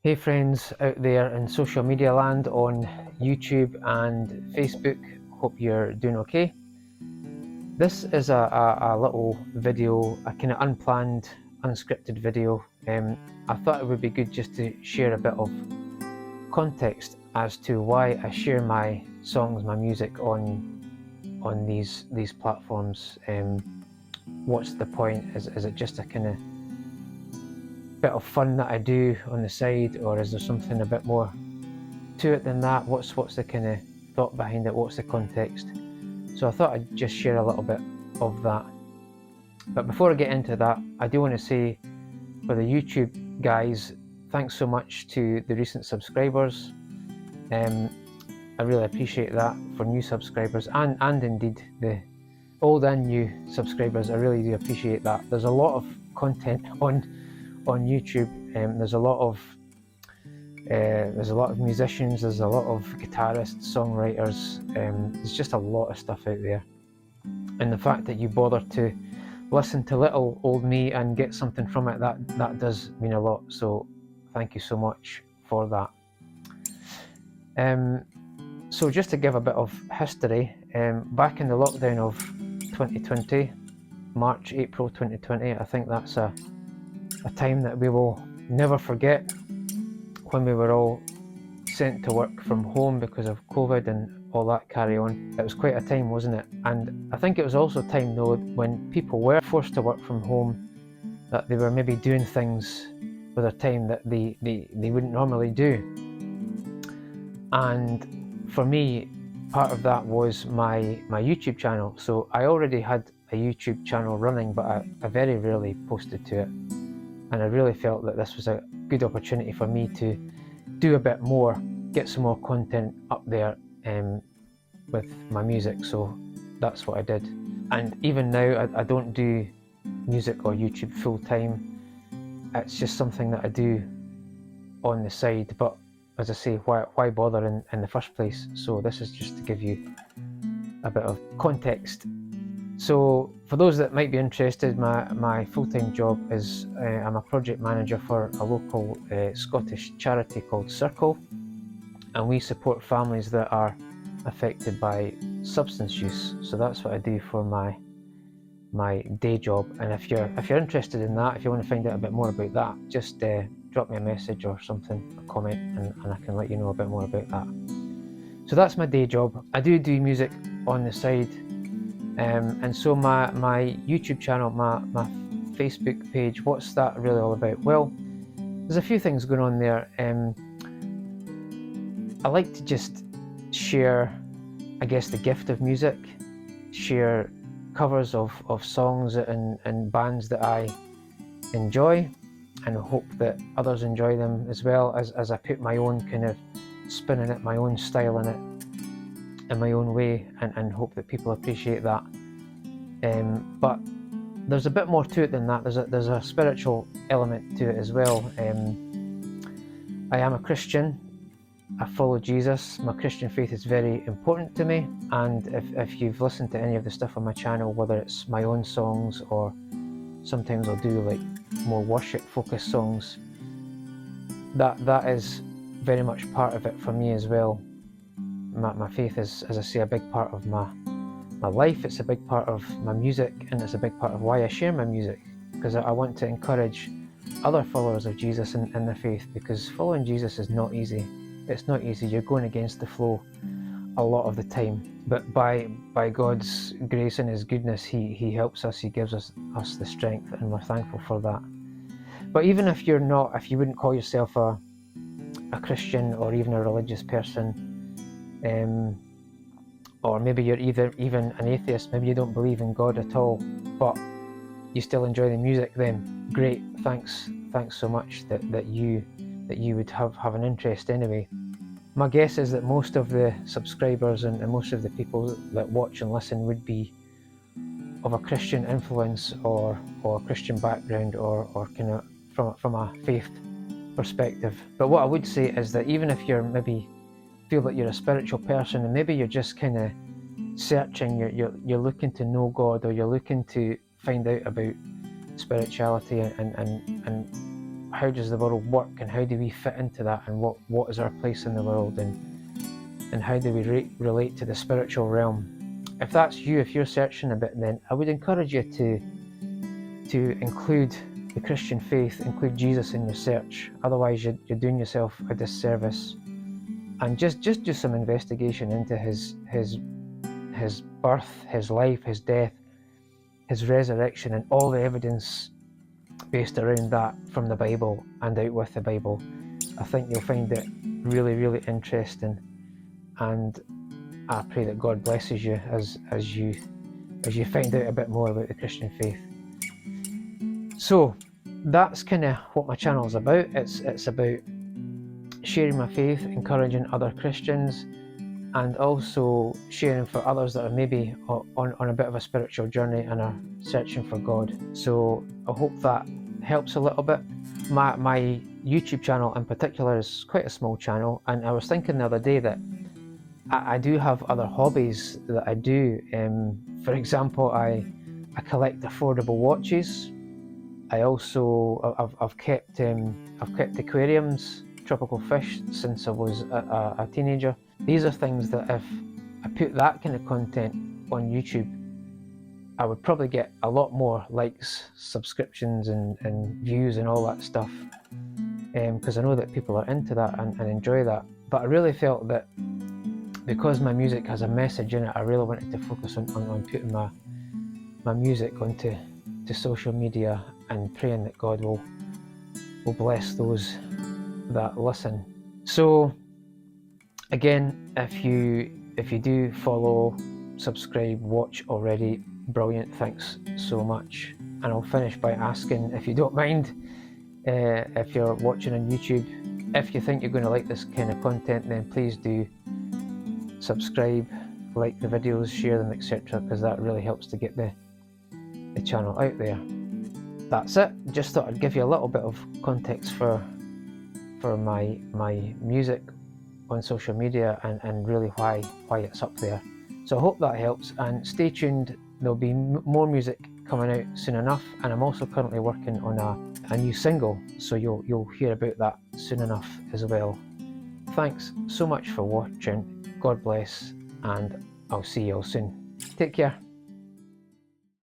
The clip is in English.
Hey friends out there in social media land on YouTube and Facebook, hope you're doing okay. This is a little video, a kind of unplanned, unscripted video. I thought it would be good just to share a bit of context as to why I share my songs, my music on these platforms. What's the point? Is it just a kind of bit of fun that I do on the side, or is there something a bit more to it than that? What's the kind of thought behind it? What's the context? So I thought I'd just share a little bit of that. But before I get into that, I do want to say, for the YouTube guys, thanks so much to the recent subscribers. I really appreciate that, for new subscribers and indeed the old and new subscribers. I really do appreciate that. There's a lot of content on YouTube. There's a lot of musicians, there's a lot of guitarists, songwriters. There's just a lot of stuff out there, and the fact that you bother to listen to little old me and get something from it, that does mean a lot. So thank you so much for that. So just to give a bit of history, back in the lockdown of 2020, March, April 2020, I think that's a time that we will never forget, when we were all sent to work from home because of COVID and all that carry on. It was quite a time, wasn't it? And I think it was also a time though when people were forced to work from home, that they were maybe doing things with their time that they wouldn't normally do. And for me, part of that was my YouTube channel. So I already had a YouTube channel running, but I very rarely posted to it. And I really felt that this was a good opportunity for me to do a bit more, get some more content up there with my music. So that's what I did. And even now, I don't do music or YouTube full time. It's just something that I do on the side. But as I say, why bother in the first place? So this is just to give you a bit of context. So for those that might be interested, my full-time job is I'm a project manager for a local Scottish charity called Circle, and we support families that are affected by substance use. So that's what I do for my day job. And if you're interested in that, if you want to find out a bit more about that, just drop me a message or something, a comment, and I can let you know a bit more about that. So that's my day job. I do music on the side. And so my YouTube channel, my Facebook page, what's that really all about? Well, there's a few things going on there. I like to just share, I guess, the gift of music, share covers of songs and bands that I enjoy, and hope that others enjoy them as well, as I put my own kind of spin in it, my own style in it, in my own way, and hope that people appreciate that. But there's a bit more to it than that. There's a spiritual element to it as well. I am a Christian. I follow Jesus. My Christian faith is very important to me, and if you've listened to any of the stuff on my channel, whether it's my own songs or sometimes I'll do like more worship focused songs, that is very much part of it for me as well. My faith is, as I say, a big part of my life. It's a big part of my music, and it's a big part of why I share my music, because I want to encourage other followers of Jesus in their faith, because following Jesus is not easy. It's not easy. You're going against the flow a lot of the time, but by God's grace and his goodness, he helps us. He gives us the strength, and we're thankful for that. But even if you wouldn't call yourself a Christian or even a religious person, or maybe you're even an atheist, maybe you don't believe in God at all, but you still enjoy the music, then great. Thanks so much that you would have an interest anyway. My guess is that most of the subscribers and most of the people that watch and listen would be of a Christian influence or Christian background, or kind of from a faith perspective. But what I would say is that even if you're maybe feel that you're a spiritual person, and maybe you're just kind of searching, you're looking to know God, or you're looking to find out about spirituality and how does the world work, and how do we fit into that, and what is our place in the world, and how do we relate to the spiritual realm. If that's you, if you're searching a bit, then I would encourage you to include the Christian faith, include Jesus in your search. Otherwise you're doing yourself a disservice. And just do some investigation into his birth, his life, his death, his resurrection, and all the evidence based around that from the Bible and out with the Bible. I think you'll find it really, really interesting, and I pray that God blesses you as you find out a bit more about the Christian faith. So that's kind of what my channel is about. It's about sharing my faith, encouraging other Christians, and also sharing for others that are maybe on a bit of a spiritual journey and are searching for God. So I hope that helps a little bit. My YouTube channel in particular is quite a small channel, and I was thinking the other day that I do have other hobbies that I do. For example, I collect affordable watches. I also I've kept aquariums, tropical fish, since I was a teenager. These are things that if I put that kind of content on YouTube, I would probably get a lot more likes, subscriptions, and views and all that stuff, because I know that people are into that and enjoy that. But I really felt that because my music has a message in it, I really wanted to focus on putting my music onto social media, and praying that God will bless those that listen. So again, if you do follow, subscribe, watch already, brilliant, thanks so much. And I'll finish by asking, if you don't mind, if you're watching on YouTube, if you think you're going to like this kind of content, then please do subscribe, like the videos, share them, etc., because that really helps to get the channel out there. That's it. Just thought I'd give you a little bit of context for my music on social media, and really why it's up there. So I hope that helps, and stay tuned. There'll be more music coming out soon enough, and I'm also currently working on a new single, so you'll hear about that soon enough as well. Thanks so much for watching. God bless, and I'll see you all soon. Take care.